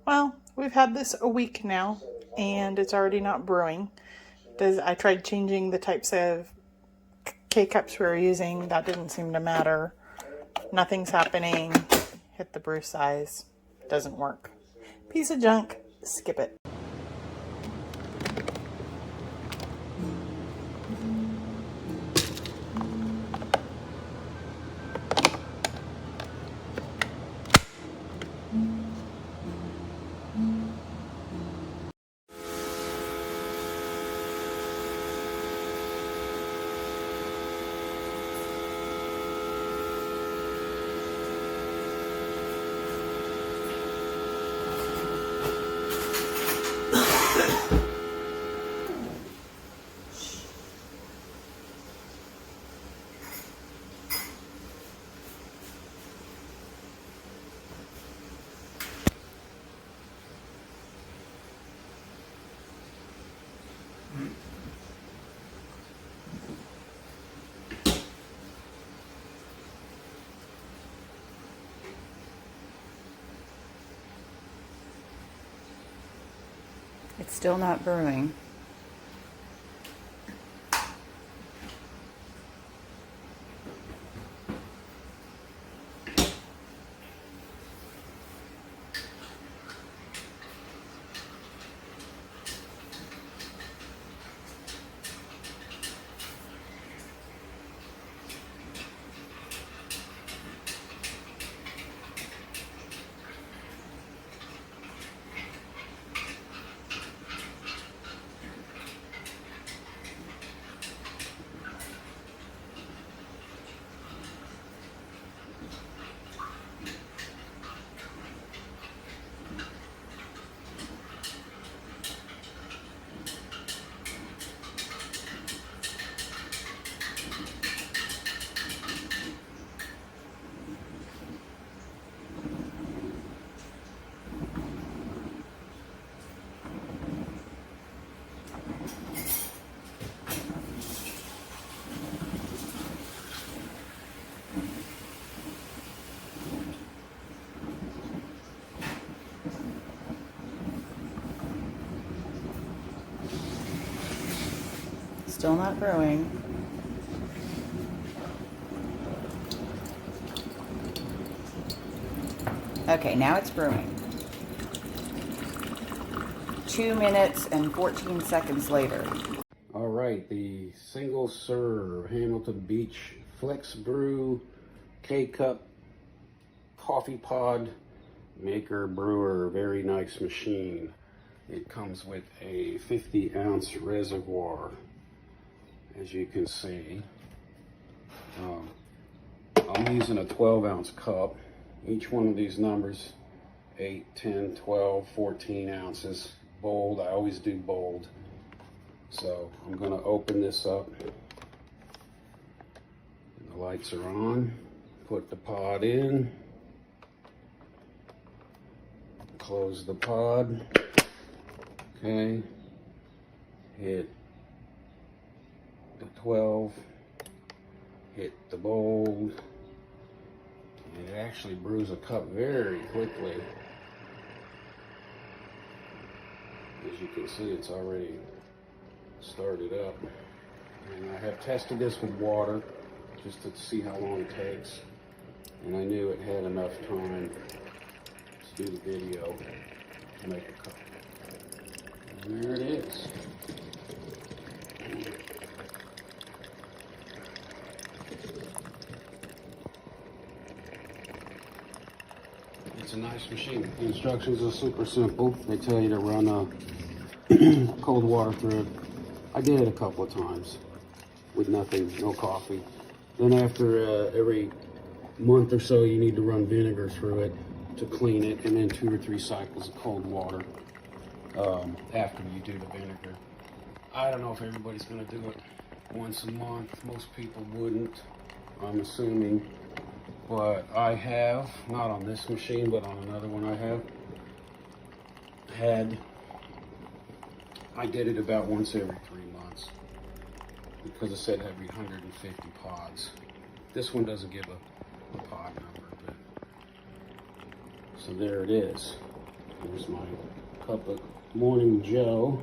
Well, we've had this a week now, and it's already not brewing. I tried changing the types of K-cups we were using. That didn't seem to matter. Nothing's happening. Hit the brew size. Doesn't work. Piece of junk. Skip it. It's still not brewing. Still not brewing. Okay, now it's brewing. 2 minutes and 14 seconds later. All right, the single serve Hamilton Beach FlexBrew K-Cup coffee pod maker brewer. Very nice machine. It comes with a 50-ounce reservoir, as you can see. I'm using a 12-ounce cup. Each one of these numbers, 8, 10, 12, 14 ounces. Bold, I always do bold. So I'm gonna open this up. The lights are on. Put the pod in. Close the pod. Okay. Hit the 12. Hit the bold. And it actually brews a cup very quickly. As you can see, it's already started up. And I have tested this with water just to see how long it takes. And I knew it had enough time to do the video to make a cup. And there it is. It's a nice machine. The instructions are super simple. They tell you to run cold water through it. I did it a couple of times with nothing, no coffee. Then after every month or so, you need to run vinegar through it to clean it, and then 2 or 3 cycles of cold water after you do the vinegar. I don't know if everybody's going to do it once a month. Most people wouldn't, I'm assuming. But I have, not on this machine, but on another one I did it about once every 3 months because it said every 150 pods. This one doesn't give a pod number, but so there it is. Here's my cup of Morning Joe,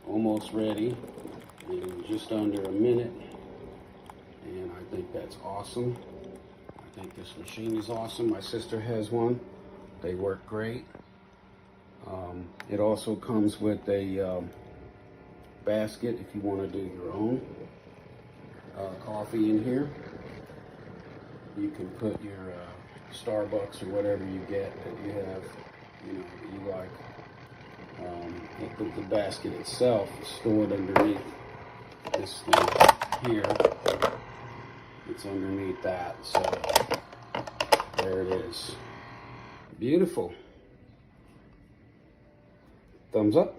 almost ready in just under a minute, and I think that's awesome. I think this machine is awesome. My sister has one. They work great. It also comes with a basket if you want to do your own coffee in here. You can put your Starbucks or whatever you get that you have, you know, that you like. The basket itself is stored underneath this thing here. It's underneath that, so there it is. Beautiful. Thumbs up.